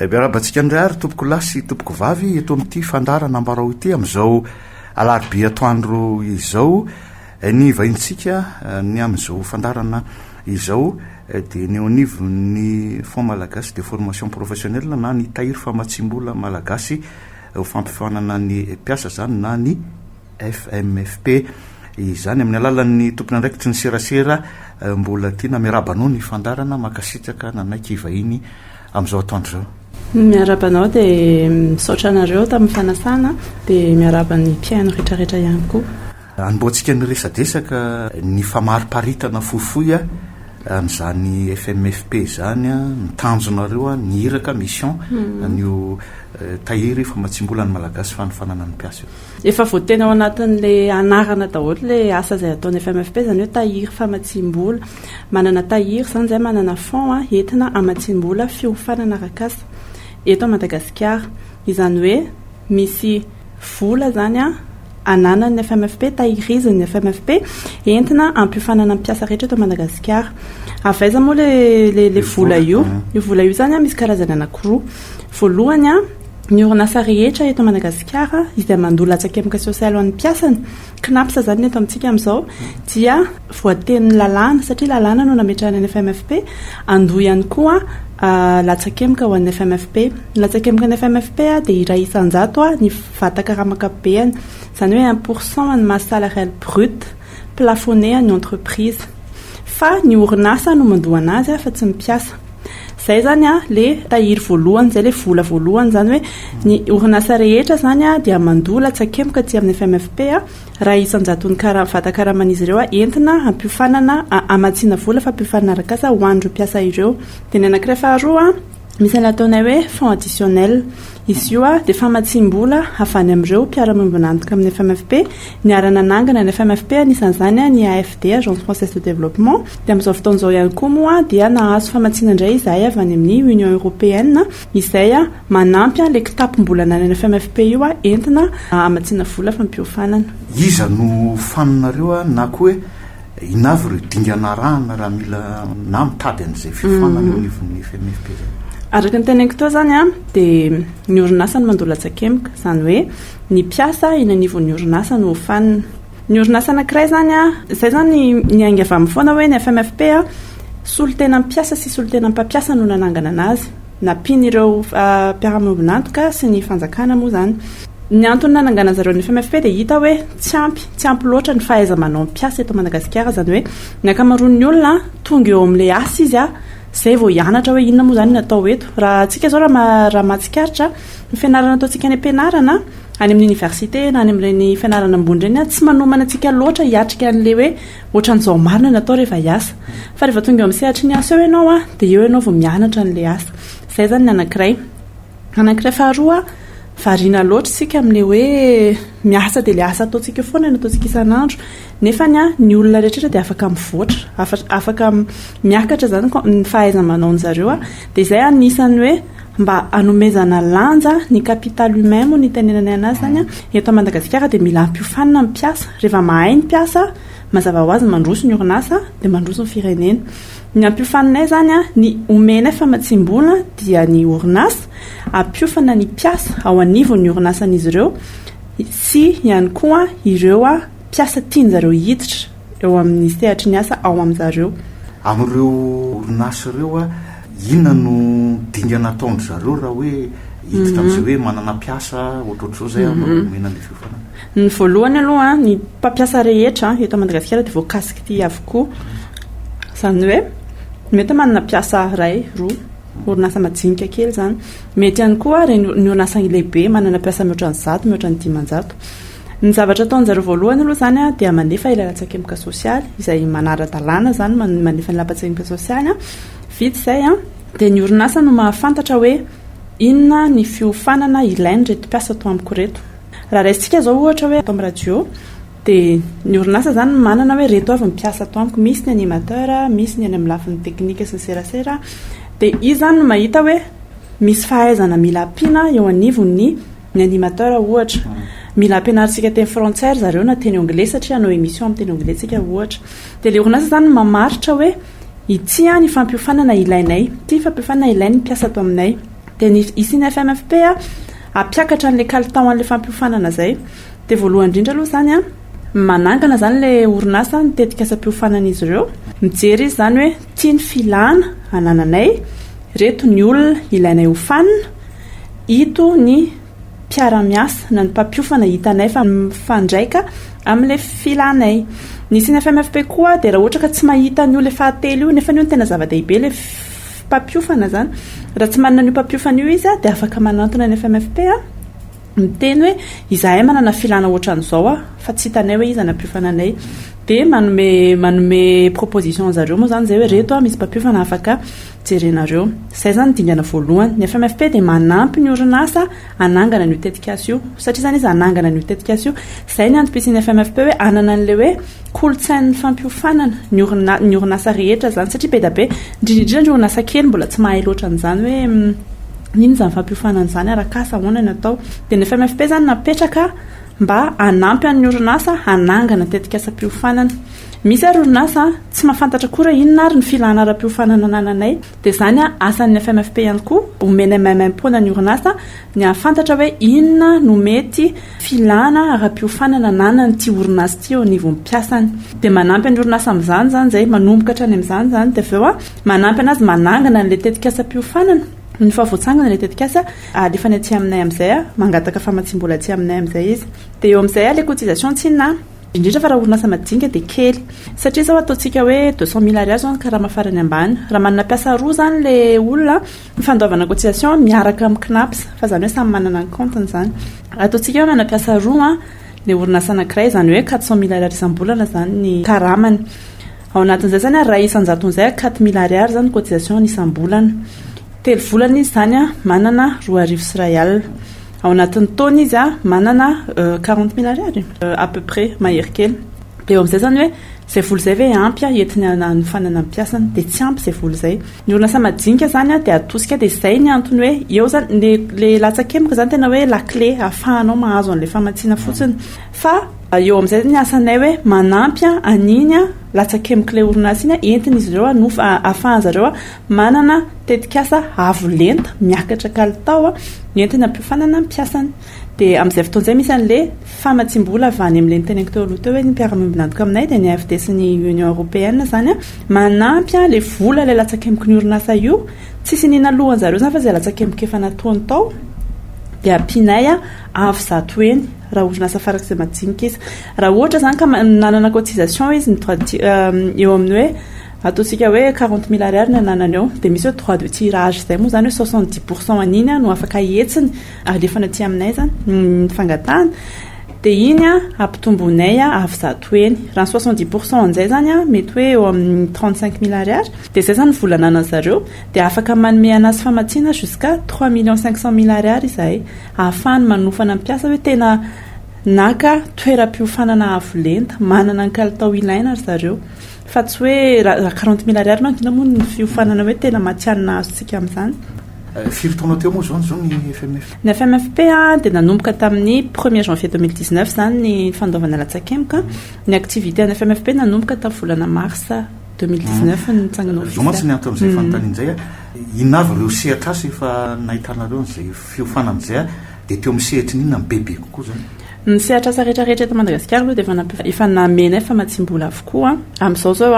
Miarabantsika ndray ary tompoko lasy tompoko vavy eto amin'ity fandarana ambarao ity amin'izao alarobia atoandro izao ny vahintsika ny amin'izao fandarana izao dia ny onivo ny fond malagasy de formation professionnelle na ny tahiry famatsimbola malagasy ho fampifanana ny mpiasa zany na ny FMFP izany amin'ny alalan'ny tompony andraikitsy ny serasera mbola tiana miarabanao ny fandarana makasitraka nanaiky vahiny amin'izao atoandro zao. Miarabanao dia misaotra anareo tamin'ny fanasana dia miaraban'ny mpiaino rehetrarehetra ihany koa. Anmboantsika ny resadesaka ny famariparitana fohifohy amin'izany FMFP zany mitanjonareo ny iraka mission an'io tahiry famatsimbola ny malagasy fanofanana ny mpiasa. Efa voatena ao anatin'le anarana daholo le asa izay ataon'ny FMFP zany hoe tahiry famatsimbola. Manana tahiry zany izay manana fond entina amatsimbola fiofanana arak'asa eto Madagasikara. Izany hoe misy vola zany ananan'ny FMFP, tahirizan'ny FMFP entina ampiofanana mpiasa rehetra eto Madagasikara. Avaiza moa le vola io. Io vola io zany misy karazany anankiroa. Voalohany ny orinasa rehetra eto Madagasikara izay mandola atsakemika sosialy ho an'ny mpiasany. Knapsa zany eto amintsika amin'izao dia voatenin'ny lalàna satria lalàna no nametrahana ny FMFP. Andoha ihany koa latsakemika ho an'ny FMFP. Latsakemika ny FMFP dia iray isan-jato ny vatan-karaman-kapobeny. Zany hoe 1% ny masse salariale brut plafonné ny entreprise. Fa ny orinasa no mandoa anazy fa tsy mpiasa. Zay zany le tahiry voalohany, zay le vola voalohany zany hoe ny orinasa rehetra zany dia mandola tsakemika aty amin'ny FMFP raha isan-jaton'ny vatan-karaman'izy ireo entina ampiofanana amatsiana vola fa ampiofanana arak'asa ho an'ireo mpiasa ireo. Dia ny anankiray faharoa misy ny ataonay hoe fond additionnel. Izy io dia famatsimbola avany amin'ireo mpiara-miombonantoka amin'ny FMFP. Ny arananangana ny FMFP anisan'izany ny AFD, Agence Française de Développement. Dia amin'izao fotoan'izao ihany koa moa dia nahazo famatsiana indray izay avy any amin'ny Union Européenne izay manampy le kitapom-bola ananan'ny FMFP io entina amatsiana vola fampiofanana. Iza no fanonareo na koa hoe inavy ireo dinganarahana raha mila na mitady an'izay fifanana eo anivon'ny FMFP zany. Araka ny teneniko toa zany dia ny orinasa no mandola tsakemika, zany hoe ny mpiasa eny anivon'ny orinasa no hofanina. Ny orinasa anankiray zany izay zany ny ainga avy amin'ny foana hoe ny FMFP solotena mpiasa sy solotena mpampiasa no nanangana anazy. Nampian'ireo mpiara-miombonantoka sy ny fanjakana moa zany. Ny antony nanangana zareo ny FMFP dia hita hoe tsy ampy loatra ny fahaiza-manao mpiasa eto Madagasikara, zany hoe ny ankamaroan'ny olona tonga eo amin'ilay asa izy zay vao hianatra hoe inona moa zany natao eto. Raha antsika zao raha mahatsikaritra ny fianarana ataontsika any ampianarana any amin'ny université na any amin'ireny fianarana ambony ireny tsy manomana antsika loatra hiatrika an'ilay hoe ohatran'izao marina natao rehefa hiasa. Fa rehefa tonga eo amin'ny sehatry ny asa eo ianao dia eo ianao vao mianatra an'ilay asa. Zay zany ny anankiray. Anankiray faharoa, variana loatra sika amin'ilay hoe miasa dia ilay asa ataontsika foana ny ataontsika isan'andro. Nefa ny olona rehetra dia afaka mivoatra, afaka miakatra zany ny fahaiza-manao zareo dia izay anisany hoe mba anomezana lanja ny capital humain moa ny tenenany anazy zany eto Madagasikara dia mila ampiofanana ny mpiasa. Rehefa mahay ny mpiasa mazava ho azy mandroso ny orinasa dia mandroso ny firenena. Ny ampiofananay zany ny omenay famatsimbola dia ny orinasa ampiofana ny mpiasa ao anivon'ny orinasan'izy ireo sy ihany koa ireo mpiasa tian'zareo hiditra eo amin'ny sehatry ny asa ao amin'zareo. Amin'ireo orinasa ireo inona no dingana ataon'ny zareo raha hoe hiditra amin'izay hoe manana mpiasa ohatrohatr'izao zay omenan'ilay fiofanana. Ny voalohany aloha ny mpampiasa rehetra eto Madagasikara dia voakasiky avokoa. Zany hoe mety manana mpiasa ray, roa, orinasa majinika kely zany. Mety ihany koa ny orinasa lehibe manana mpiasa mihoatra ny 100, mihoatra ny 500. Ny zavatra ataon'zareo voalohany aloha zany dia manefa ilay latsakemika sosialy izay manara-dalàna zany manefa ny latsakemika sosialy. Vita izay dia ny orinasa no mahafantatra hoe inona ny fiofanana ilainy reto mpiasa atao amiko reto. Raha raisitsika zao ohatra hoe atao amin'ny radio dia ny orinasa zany manana hoe reto avy ny mpiasa atao amiko, misy ny animateur, misy ny any amin'ny lafiny teknika sy ny serasera. Dia izy zany no mahita hoe misy fahaizana mila ampiana eo anivon'ny animateur ohatra. Mila ampianarintsika teny français zareo na teny anglais satria hanao émission amin'ny teny anglais tsika ohatra. Dia ilay orinasa zany mamaritra hoe ity ny fampiofanana ilainay, ity fampiofanana ilain'ny mpiasa ato aminay. dia ny isiny FMFP ampiakatra n'le kalitao an'le fampiofanana zay. Dia voalohany indrindra aloha zany manangana zany le orinasa nitetika asa-piofanana izy ireo, mijery izy zany hoe tia ny filana anananay, reto ny olona ilainay hofanina, ito ny mpiara-miasa na ny mpampiofana hitanay fa mifandraika amin'le filanay. Nisy ny FMFP koa dia raha ohatra ka tsy mahita ny olona fahatelo io nefa ny tena zava-dehibe le mpampiofana zany, raha tsy manana io mpampiofana io izy dia afaka manantona ny FMFP miteny hoe izahay manana filana ohatran'izao fa tsy hitanay hoe iza nampiofana anay, dia manome proposition zareo moa zany zay hoe reto misy mpampiofana afaka jerenareo. Zay zany dingana voalohany. Ny FMFP dia manampy ny orinasa anangana ny tetikasa io, satria zany izy anangana ny tetikasa io. Zay ny antom-pisian'ny FMFP hoe anana an'le hoe kolotsain'ny fampiofanana ny orinasa rehetra zany, satria be da be indrindra ny orinasa kely mbola tsy mahay loatra an'izany hoe nino zany fampiofanana zany arakasa ahoana ny atao. Dia ny FMFP zany napetraka mba anampy amin'ny orinasa anangana tetikasa-piofanana. Misy ary orinasa tsy mahafantatra koa inona ary ny filana ara-piofanana anananay, dia zany asan'ny FMFP ihany koa omena maimaimpona ny orinasa ny ahafantatra hoe inona no mety filana ara-piofanana ananan'ity orinasa ity eo anivon'ny mpiasany. Dia manampy ny orinasa amin'izany zany zay manomboka hatrany amin'izany zany, dia aveo manampy anazy manangana n'le tetikasa-piofanana. Ny fahavoatsangana le tetikasa alefa ny aty aminay amin'izay mangataka famatsim-bola aty aminay amin'izay izy. Dia eo amin'izay le cotisation tsinona indrindra fa raha orinasa madinika dia kely, satria zao ataontsika hoe 200 000 ariary zany karaha mafarany ambany. Raha manana mpiasa roa zany le olona ny fandaovana cotisation miaraka amin'ny CNAPS, fa zany hoe samy manana ny compteny zany. Ataontsika hoe manana mpiasa roa le orinasa anankiray, zany hoe 400 000 ariary isam-bolana zany ny karamany. Ao anatin'izay zany raha isan-jaton'izay 4 000 ariary zany cotisation isam-bolana. Telo volana izy zany manana 2,00 ariary. Ao anatin'ny taona izy manana 40 000 ariary à peu près mahery kely. Dia eo amin'izay zany hoe zay vola zay ve ampy entiny ny fanana mpiasany, dia tsy ampy zay vola zay. Ny orinasa madinika zany dia atosika, dia zay ny antony hoe eo zany le latsakemboka zany tena hoe la clé ahafahanao mahazo an'le famatsiana fotsiny. Fa eo amin'izay ny asanay hoe manampy aniny latsakemboka le orinasa iny entiny izy ireo ahafahan zareo manana tetikasa avo lenta miakatra kalitao entiny ampiofanana mpiasany. Dia amin'izay fotoan'izay misy an'le famatsim-bola avy any amin'le niteneniko teo aloha teo hoe ny mpiara-miombonantoka aminay dia ny AFD sy ny Union Européenne zany manampy le vola le latsakemboka ny orinasa io, tsisy nina alohan zareo zany fa zay latsakemboka efa nataony tao dia ampinay avy zato eny raha orinasa farak'izay madinika izy. Raha ohatra zany ka nanana cotisation izy eo amin'ny hoe ataontsika hoe 40 000 ariary ny ananany eo, dia misy hoe droit de tirage zay moa zany hoe 70% aniny no afaka hetsiny alefana aty aminay zany ny fangatahana. Dia iny ampitombonay avy zato eny. Raha 70% an'izay zany mety hoe eo amin'ny 35 000 ariary. Dia zay zany volanana zareo, dia afaka manome anazy famatsiana jusqu'à 3 500 000 ariary izahay, ahafahany manofana mpiasa hoe tena naka toeram-piofanana avo lenta, manana ny kalitao ilaina ry zareo. Fa tsy hoe raha 40 000 ariary manko moa ny fiofanana hoe tena matianina azontsika amin'izany. Firy taona teo moa zao ny FMFP? Ny FMFP dia nanomboka tamin'ny 1er janvier 2019 zany ny fandaovana latsakemboka. Ny activité ny FMFP nanomboka tamin'ny volana mars 2019 ny tsangana ofisialy. Zao mantsy ny antony izay fanontanian'izay inavy ireo sehatr'asa efa nahitanareo an'izay fiofanan'izay dia teo amin'ny sehatry n'inona ny bebe kokoa zany? Ny sehatr'asa rehetrarehetra eto Madagasikara aloha dia efa namena famatsim-bola avokoa amin'izao zao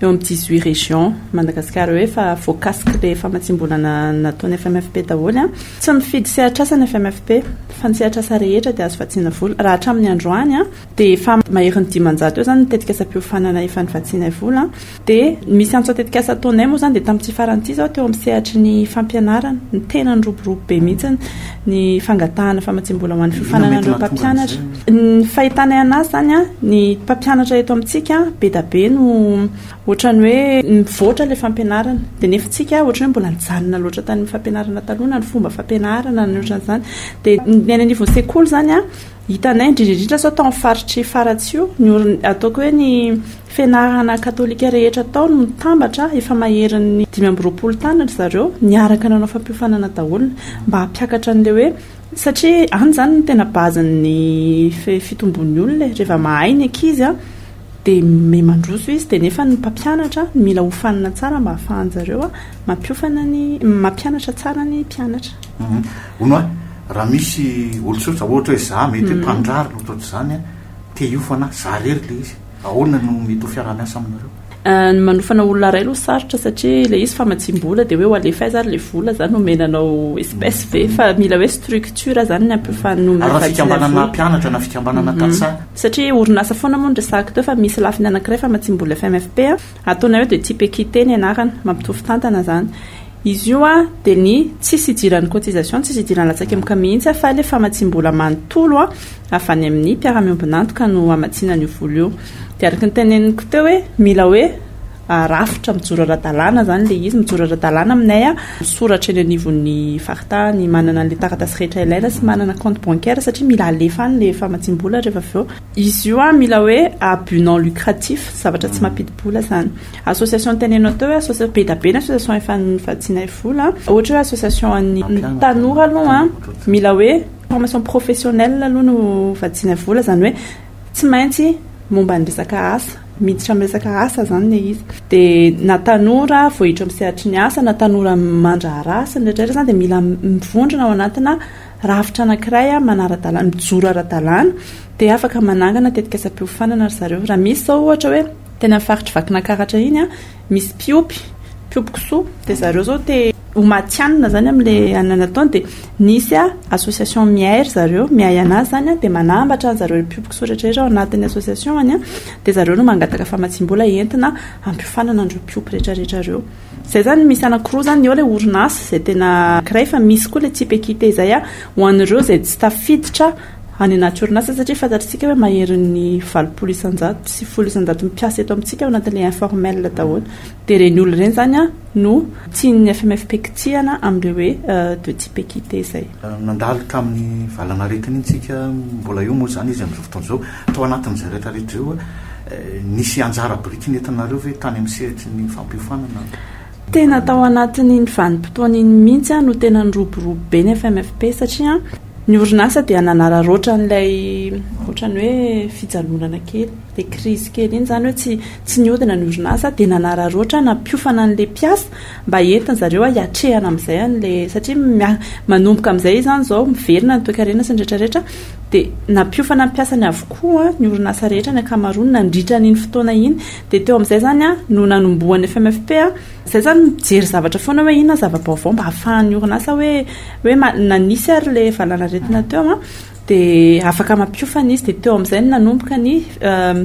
eo amin'ny 18 région Madagasikara hoe efa voakasika le famatsim-bola nataony FMFP daholo. Tsy mifidy sehatr'asa ny FMFP fa ny sehatr'asa rehetra dia azo vatsiana vola. Raha hatramin'ny androany dia efa maherin'ny 500 eo zany ny tetikasa-piofanana efa nivatsianay vola. Dia misy antso tetikasa ataonay moa zany dia tamin'ity faran'ity zao teo amin'ny sehatry ny fampianarana ny tena ny roborobo be mihitsy ny fangatahana famatsim-bola ho an'ny fiofanana ireo mpampianatra. Ny fahitanay anazy zany ny mpampianatra eto amintsika be da be no ohatrany hoe mivoatra le fampianarana, dia nefa tsika ohatrany hoe mbola nijanona loatra tany fampianarana taloha ny fomba fampianarana ny ohatran'izany. Dia ny any anivon'ny sekoly zany hitanay indrindrindrindra sao tao amin'ny faritry faratsy io ataoko hoe ny fianarana katolika rehetra tao no mitambatra efa maherin'ny 520 taona ry zareo niaraka nanao fampiofanana daholo mba hampiakatra an'le hoe satria any zany ny tena bazin'ny fitombon'ny olona rehefa mahay ny ankizy dia memandroso izy dia nefa ny mpampianatra mila hofanina tsara mba hahafahanjareo mampianatra tsara ny mpianatra. Ono a raha misy olotsotsa ohatra hoe za mety mpandrary ohatratra zany a te iofana za rery le izy ahoana no mety ho fiara-miasa aminareo? Manofana olona ray aloha sarotra satria le izy famatsim-bola dia hoe alefa zany le vola zany nomenanao espèce ve fa mila hoe structure zany ny ampifanaraha fikambanana mpianatra na fikambanana tantsaha satria orinasa foana moa ndresaka teo fa misy lafiny anankiray famatsim-bola FMFP ataona hoe de type équité ny anarana mampitovy tantana zany izy io a dia ny tsisy idiran'ny cotisation tsisy idiran'ny latsakemboka mihitsy fa le famatsim-bola manontolo a avy any amin'ny mpiara-miombonantoka no amatsiana an'io vola io dia araka ny teneniko teo hoe mila hoe rafitra mijoro ara-dalàna zany le izy mijoro ara-dalàna aminay a misoratra eny anivon'ny faritany manana le taratasy rehetra ilaina sy manana compte bancaire satria mila alefa any le famatsim-bola rehefa avy eo izy io a mila hoe but non lucratif zavatra tsy mampidi-bola zany association tenenao teo hoe be da be ny association efa nifatsianay vola ohatra hoe association an'ny tanora aloha mila hoe formation professionnelle aloha no vatsianay vola zany hoe tsy maintsy momba ny resaka asa miditra amin'ny resaka asa zany le izy dia na tanora vohitra misehatry ny asa na tanora mandrahara asa ndraidraitra zany dia mila mivondrona ao anatina rafitra anankiray manara-dalàna mijoro ara-dalàna dia afaka manangana tetika asa-piofanana ry zareo raha misy zao ohatra hoe tena mifaritra vakinankaratra iny misy piopy kisoa dia zareo zao homatianina zany amin'le ananataony dia nisy association miair zareo miay anazy zany dia manambatra zareo piopy rehetrarehetra ao anatin'ny association any dia zareo no mangataka famatsim-bola entina ampiofanana andreo piopy rehetrarehetra reo zay zany misy anankiroa zany eo le orinasa zay tena kiray fa misy koa le type équité zay ho an'ireo zay tsy tafiditra any anaty orinasa satria fantatritsika hoe maherin'ny 20% sy 10% mipiasa eto amintsika ao anatin'le informel daholo dia reny olona ireny zany no tian'ny FMFP kitihana amin'ireo hoe de type équité zay nandalika amin'ny valana retina intsika mbola eo moa zany izy amin'izao fotoana izao tao anatin'izay rehetrarehetra eo nisy anjara biriky ny entinareo ve tany amin'ny sehatry ny fampiofanana tena tao anatin'iny vanim-potoana iny mihitsy no tena nyroborobo be ny FMFP satria ny orinasa dia nanararoatra n'ilay ohatrany hoe fijalonana kely le crise kely iny zany hoe tsy niodina ny orinasa dia nanararoatra nampiofana n'le mpiasa mba entin zareo hiatrehana amin'izay an'le satria manomboka amin'izay zany zao miverina ny toe-karena sy nrehetrarehetra dia nampiofana mpiasany avokoa ny orinasa rehetra ny akamaroany nandritra n'iny fotoana iny dia teo amin'izay zany no nanomboan'ny FMFP zay zany mijery zavatra foana hoe inona zava-baovao mba hahafahan'ny orinasa hoe nanisy ary le valana retina teo dia afaka mampiofana izy dia teo amin'izay nanomboka ny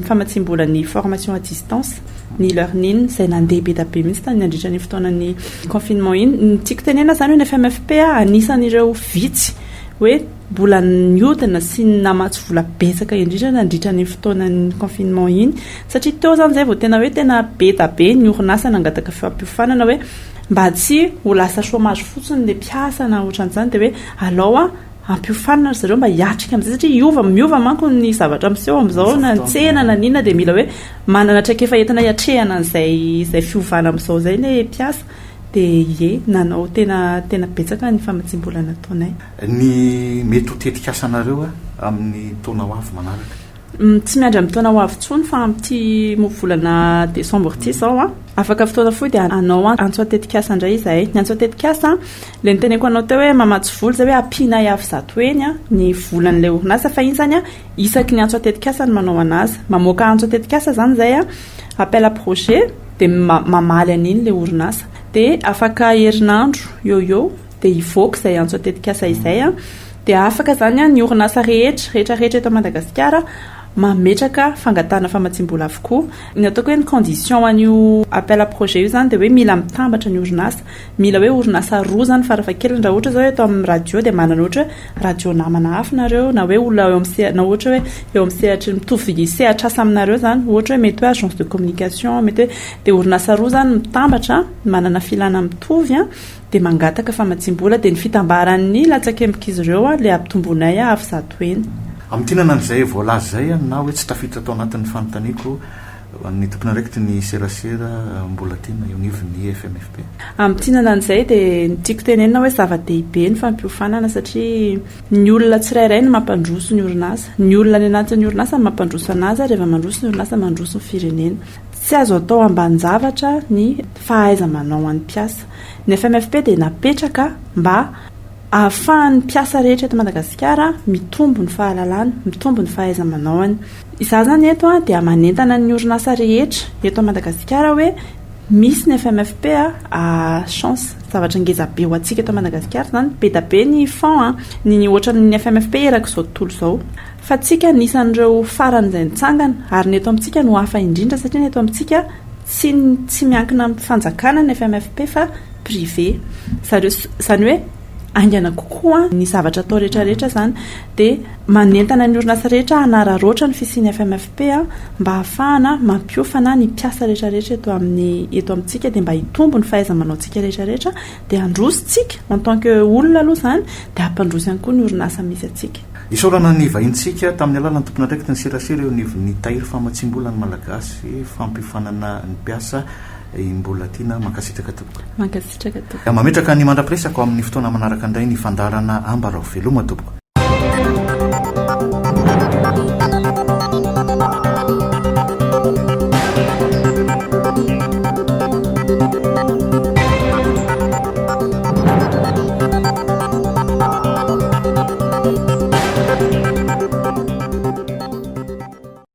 famatsim-bola ny formation à distance ny learning izay nandeha be da be mihitsy tany nandritra ny fotoanan'ny confinement iny ny tiako tenena zany hoe ny FMFP anisan'ireo vitsy hoe mbola niodina sy namatsy vola betsaka indrindra nandritra ny fotoanan'ny confinement iny satria teo zany zay vao tena hoe tena be da be ny orinasa nangataka fampiofanana hoe mba tsy ho lasa chômage fotsiny le mpiasa na ohatran'izany dia hoe alao ampiofanana zareo mba hiatrika amin'izay satria miova manko ny zavatra miseho amin'izao na ntsena na nina dia mila hoe manana traikefa entina hiatrehana an'izay fiovana amin'izao zay le mpiasa dia nanao tena betsaka ny famatsim-bola nataonay ny mety ho tetika asanareo amin'ny taona ho avy manaraka tsy miandry amin'ny taona ho avy tsony fa amin'ity volana desambra ity zao afaka fotoana foy dia anao antso atetikasa indray izahay ny antso atetikasa le niteneko anao teo hoe mamatsy vola zay hoe ampinay avy zato eny ny volan'ilay orinasa fa iny zany isaky ny antso atetikasa ny manao anazy mamoaka antso atetikasa zany zay appel à projet dia mamaly an'iny le orinasa dia afaka herinandro eo dia ivoaka izay antso atetikasa izay dia afaka zany ny orinasa rehetra eto Madagasikara mametraka fangatana famatsim-bola avokoa ny ataoko hoe ny condition an'io appel à projet io zany dia hoe mila mitambatra ny orinasa mila hoe orinasa roa zany farafahakeliny raha ohatra zao hoe atao amin'ny radio dia manana ohatra hoe radio namana hafa nareo na hoe olona na ohatra hoe eo amin'ny sehatry mitovy sehatra asa aminareo zany ohatra hoe mety hoe agence de communication mety hoe dia orinasa roa zany mitambatra manana filana mitovy dia mangataka famatsim-bola dia ny fitambaran'ny latsakemboka izy ireo le ampitombonay avy zato eny amin'ny tinana n'izay voalaza zay na hoe tsy tafiditra tao anatin'ny fanontaniako ny tompona raikitry ny serasera mbola tiana ionivyny FMFP. Amin'ny tinanan'izay dia tiako tenenina hoe zava-dehibe ny fampiofanana satria ny olona tsirairay ny mampandroso ny orinasa. Ny olona ny anatin'ny orinasa ny mampandroso anazy rehefa mandroso ny orinasa mandroso ny firenena. Tsy azo atao ambanin-javatra ny fahaiza-manao an'ny mpiasa. Ny FMFP dia napetraka mba ahafahan'ny mpiasa rehetra eto Madagasikara mitombo ny fahalalana, mitombo ny fahaiza-manaony. Izah zany eto dia manentana ny orinasa rehetra eto Madagasikara hoe misy ny FMFP chance zavatra ngeza be ho antsika eto Madagasikara zany be da be ny fond ny ohatran'ny FMFP eraka izao tontolo izao. Fa tsika nisan'ireo faran'izay nitsangana ary ny eto amintsika no hafa indrindra satria ny eto amintsika tsy miankina amin'ny fanjakana ny FMFP fa privé. Zany hoe angana kokoa ny zavatra atao rehetrarehetra zany dia manentana ny orinasa rehetra hanararoatra ny fisian'ny FMFP mba ahafahana mampiofana ny mpiasa rehetrarehetra eto amintsika dia mba hitombo ny fahaiza-manaontsika rehetrarehetra dia andrositsika en tant que olona aloha zany dia hampandroso ihany koa ny orinasa misy atsika. Isaorana ny vahintsika tamin'ny alalan'ny tompona raikitra ny serasera eo nivon'ny tahiry famatsim-bola ny malagasy fampiofanana ny mpiasa mbola tiana mankasitraka tompoko. Mankasitraka tompoko. Mametraka ny mandrapiresaka ao amin'ny fotoana manaraka indray ny fandarana Ambarao Veloma tompoko.